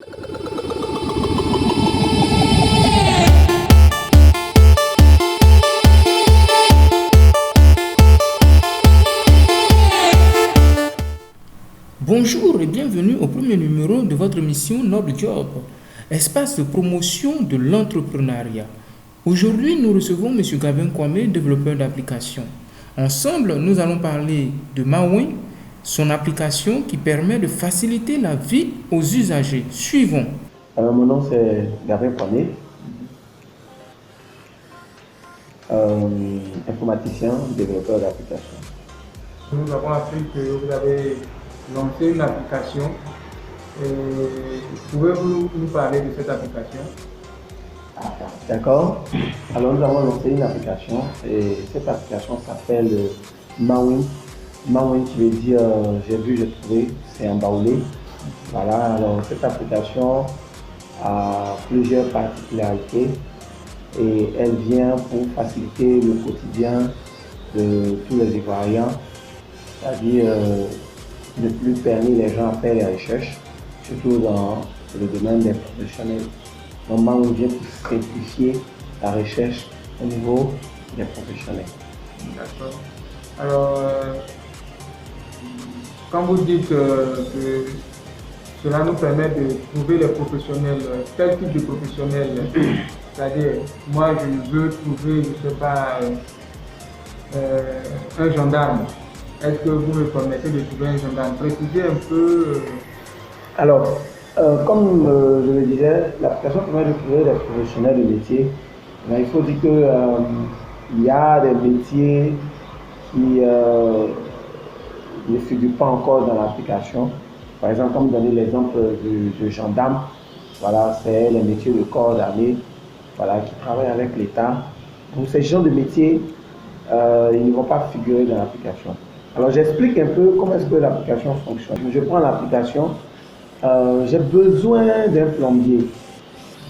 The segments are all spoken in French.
Bonjour et bienvenue au premier numéro de votre émission Noble Job, espace de promotion de l'entrepreneuriat. Aujourd'hui, nous recevons M. Gabin Kwame, développeur d'applications. Ensemble, nous allons parler de Mawin, son application qui permet de faciliter la vie aux usagers. Suivons. Alors, mon nom c'est Gabin Kwame, informaticien, développeur d'applications. Nous avons appris que vous avez lancé une application. Pouvez-vous nous parler de cette application? D'accord. Alors, nous avons lancé une application et cette application s'appelle Mawin. Mawin qui veut dire j'ai vu, j'ai trouvé, c'est embaoulé. Voilà, alors cette application a plusieurs particularités et elle vient pour faciliter le quotidien de tous les Ivoiriens, c'est-à-dire ne plus permettre les gens à faire les recherches, surtout dans le domaine des professionnels. Normalement, on vient pour simplifier la recherche au niveau des professionnels. D'accord. Alors, quand vous dites que cela nous permet de trouver les professionnels, quel type de professionnels? C'est-à-dire, moi je veux trouver, je ne sais pas, un gendarme. Est-ce que vous me permettez de trouver un gendarme? Précisez un peu. Alors, comme je le disais, l'application permet de trouver des professionnels de métier. Mais il faut dire qu'il y a des métiers qui ne figurent pas encore dans l'application. Par exemple, comme donner l'exemple du gendarme, voilà, c'est les métiers de corps d'armée, voilà, qui travaillent avec l'État. Pour ces genres de métiers, ils ne vont pas figurer dans l'application. Alors j'explique un peu comment est-ce que l'application fonctionne. Je prends l'application, j'ai besoin d'un plombier.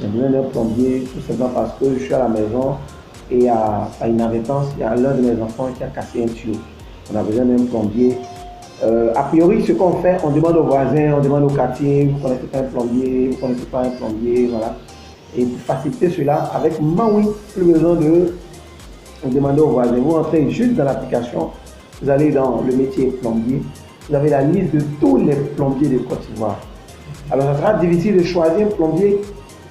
J'ai besoin d'un plombier tout simplement parce que je suis à la maison et à inadvertance, il y a l'un de mes enfants qui a cassé un tuyau. On a besoin d'un plombier. A priori, ce qu'on fait, on demande aux voisins, on demande au quartier, vous connaissez pas un plombier, vous connaissez pas un plombier, voilà. Et pour faciliter cela, avec Mawin, plus besoin de demander aux voisins. Vous entrez juste dans l'application, vous allez dans le métier plombier, vous avez la liste de tous les plombiers de Côte d'Ivoire. Alors, ça sera difficile de choisir un plombier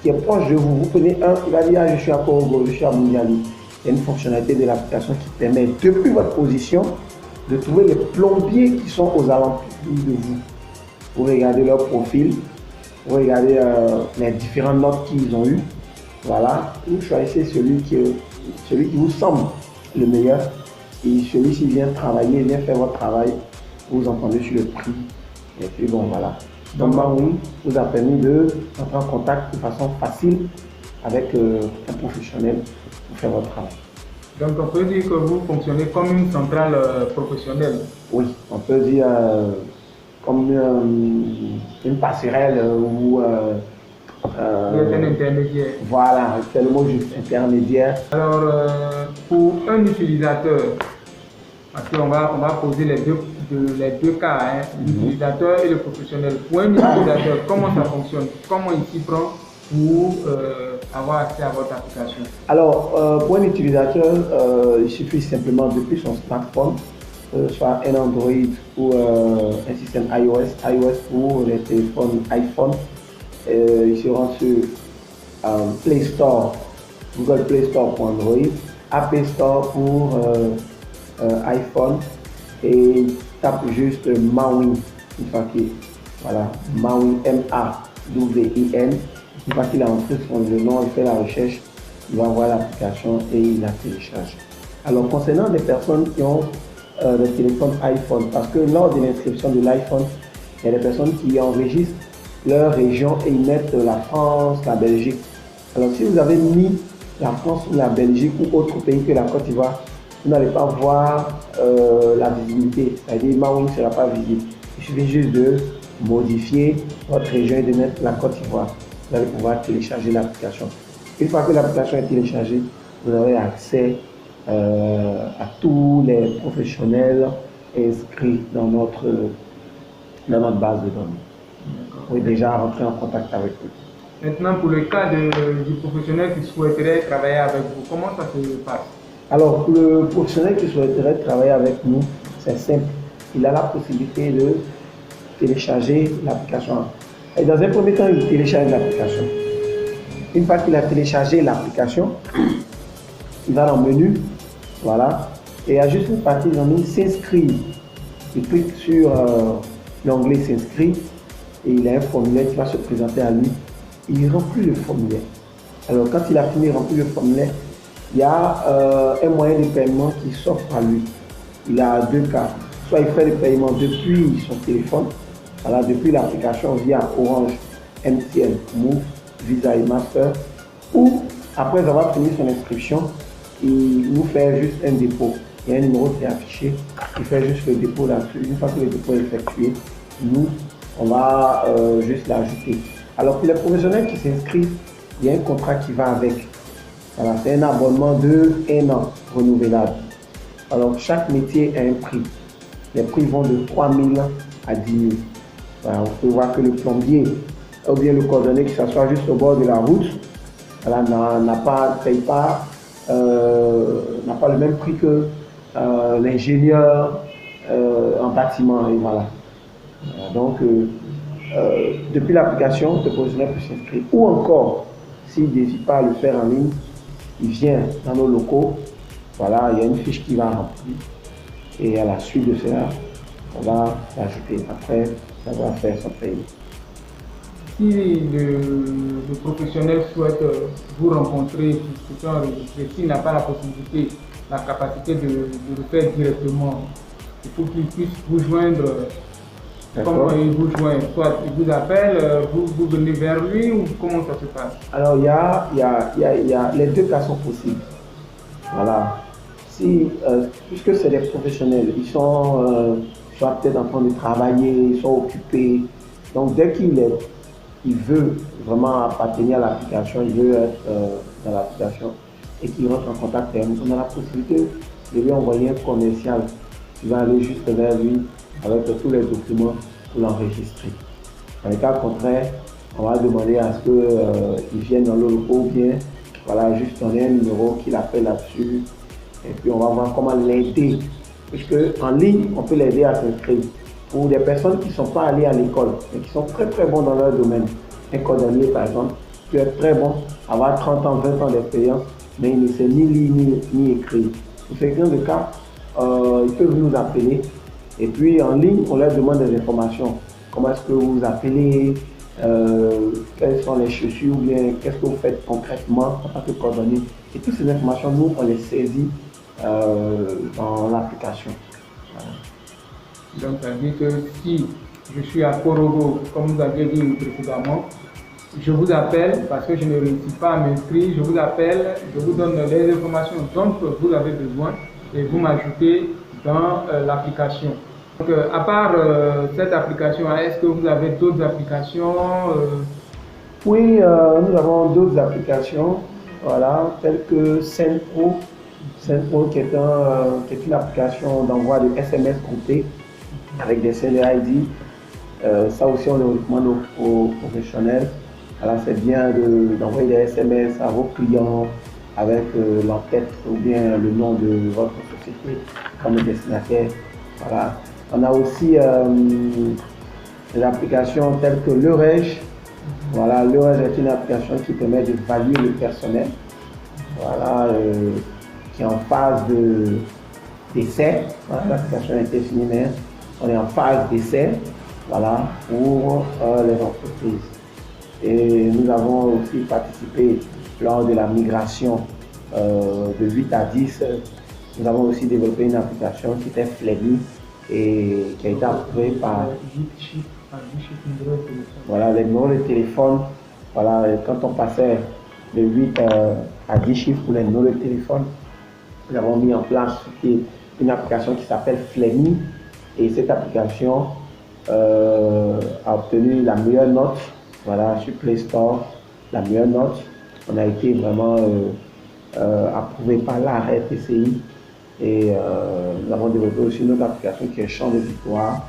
qui est proche de vous. Vous prenez un, il va dire, je suis à Korogo, je suis à Mungali. Il y a une fonctionnalité de l'application qui permet, depuis votre position, de trouver les plombiers qui sont aux alentours de vous. Vous regardez leur profil, vous regardez les différentes notes qu'ils ont eues. Voilà, vous choisissez celui qui vous semble le meilleur. Et celui-ci vient travailler, vient faire votre travail. Vous entendez sur le prix. Et puis bon, voilà. Donc Mawin vous a permis d'entrer en contact de façon facile avec un professionnel pour faire votre travail. Donc on peut dire que vous fonctionnez comme une centrale professionnelle. Oui, on peut dire comme une passerelle ou un intermédiaire. Voilà, c'est le mot juste, intermédiaire. Alors pour un utilisateur, parce qu'on va poser les deux cas, hein, l'utilisateur et le professionnel. Pour un utilisateur, comment ça fonctionne? Comment il s'y prend pour avoir accès à votre application? Alors, pour un utilisateur, il suffit simplement depuis son smartphone, soit un Android ou un système iOS pour les téléphones iPhone. Il se rend sur Play Store, Google Play Store pour Android, Apple Store pour iPhone et tape juste Mawin, une fois qu'il, voilà, Mawin, M-A-W-I-N. Une fois qu'il a entré le nom, il fait la recherche, il va voir l'application et il la télécharge. Alors concernant les personnes qui ont des téléphones iPhone, parce que lors de l'inscription de l'iPhone, il y a des personnes qui enregistrent leur région et ils mettent la France, la Belgique. Alors si vous avez mis la France ou la Belgique ou autre pays que la Côte d'Ivoire, vous n'allez pas voir la visibilité, c'est-à-dire Mawin ne sera pas visible. Il suffit juste de modifier votre région et de mettre la Côte d'Ivoire. Vous allez pouvoir télécharger l'application. Une fois que l'application est téléchargée, vous aurez accès à tous les professionnels inscrits dans notre base de données. pour déjà rentrer en contact avec eux. Maintenant, pour le cas du professionnel qui souhaiterait travailler avec vous, comment ça se passe? Alors, pour le professionnel qui souhaiterait travailler avec nous, c'est simple. Il a la possibilité de télécharger l'application. Et dans un premier temps, il télécharge l'application. Une fois qu'il a téléchargé l'application, il va dans le menu, voilà, et il y a juste une partie dans le s'inscrire. Il clique sur l'onglet s'inscrire et il a un formulaire qui va se présenter à lui. Il remplit le formulaire. Alors, quand il a fini de remplir le formulaire, il y a un moyen de paiement qui s'offre à lui. Il a deux cas. Soit il fait le paiement depuis son téléphone, voilà, depuis l'application via Orange, MTN, Move, Visa et Master, ou après avoir fini son inscription, il nous fait juste un dépôt. Il y a un numéro qui est affiché, il fait juste le dépôt là-dessus. Une fois que le dépôt est effectué, nous, on va juste l'ajouter. Alors pour les professionnels qui s'inscrivent, il y a un contrat qui va avec. Voilà, c'est un abonnement de 1 an renouvelable. Alors chaque métier a un prix. Les prix vont de 3 000 à 10 000. Voilà, on peut voir que le plombier ou bien le cordonnier qui s'assoit juste au bord de la route, voilà, n'a pas le même prix que l'ingénieur en bâtiment. Et voilà. Donc, depuis l'application, le professionnel peut s'inscrire. Ou encore, s'il ne désire pas le faire en ligne, il vient dans nos locaux. Voilà, il y a une fiche qui va remplir. Et à la suite de cela, on va l'ajouter. Après, ça va faire son paiement. Si le professionnel souhaite vous rencontrer, discuter, enregistrer, s'il n'a pas la possibilité, la capacité de le faire directement, il faut qu'il puisse vous joindre. Comment il vous joint? Soit il vous appelle, vous venez vers lui ou comment ça se passe? Alors, les deux cas sont possibles. Voilà. Si, puisque c'est des professionnels, ils sont soit peut-être en train de travailler, ils sont occupés. Donc, dès il veut vraiment appartenir à l'application, il veut être dans l'application et qu'il rentre en contact avec nous, on a la possibilité de lui envoyer un commercial qui va aller juste vers lui avec tous les documents pour l'enregistrer. Dans le cas contraire, on va demander à ce qu'il vienne dans le locaux ou bien voilà, juste donner un numéro qu'il appelle là-dessus et puis on va voir comment l'aider. Puisque en ligne, on peut l'aider à s'inscrire. Pour des personnes qui ne sont pas allées à l'école et qui sont très très bons dans leur domaine. Un cordonnier par exemple, peut être très bon, avoir 30 ans, 20 ans d'expérience, mais il ne sait ni lire ni écrire. Pour ces gens de cas, ils peuvent nous appeler et puis en ligne, on leur demande des informations. Comment est-ce que vous vous appelez, quelles sont les chaussures, ou bien qu'est-ce que vous faites concrètement en tant que cordonnier. Et toutes ces informations, nous, on les saisit dans l'application. Voilà. Donc, ça veut dire que si je suis à Korogo, comme vous avez dit précédemment, je vous appelle parce que je ne réussis pas à m'inscrire, je vous appelle, je vous donne les informations dont vous avez besoin et vous m'ajoutez dans l'application. Donc, à part cette application, est-ce que vous avez d'autres applications Oui, nous avons d'autres applications, voilà, telles que SendPro, qui est une application d'envoi de SMS groupés avec des seller ID. Ça aussi, on le recommande aux professionnels. Alors, c'est bien d'envoyer des SMS à vos clients avec l'entête ou bien le nom de votre société comme destinataire. Voilà. On a aussi des applications telles que l'Eurège. Voilà, l'Eurège est une application qui permet d'évaluer le personnel. Voilà, qui est en phase d'essai. Voilà, l'application a été finie, mais on est en phase d'essai, voilà, pour les entreprises. Et nous avons aussi participé lors de la migration de 8 à 10. Nous avons aussi développé une application qui était Flemmy et qui a été approuvée par voilà, les numéros de téléphone. Voilà, quand on passait de 8 à 10 chiffres pour les numéros de téléphone, nous avons mis en place une application qui s'appelle Flemmy. Et cette application a obtenu la meilleure note, voilà, sur Play Store, la meilleure note. On a été vraiment approuvé par la RTCI et nous avons développé aussi une autre application qui est Champ de Victoire.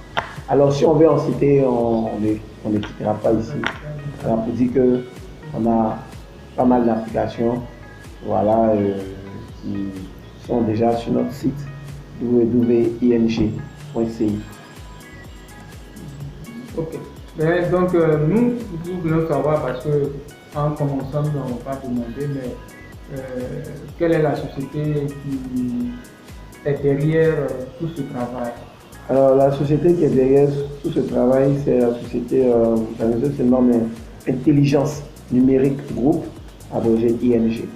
Alors si on veut en citer, on ne quittera pas ici. Alors pour dire qu'on a pas mal d'applications, voilà, qui sont déjà sur notre site www.ing.ci. Ok. Mais donc, nous voulons savoir, parce que en commençant, nous n'avons pas demandé, mais quelle est la société qui est derrière tout ce travail? Alors, la société qui est derrière tout ce travail, c'est la société, la société se nomme Intelligence Numérique Groupe, abrégé ING.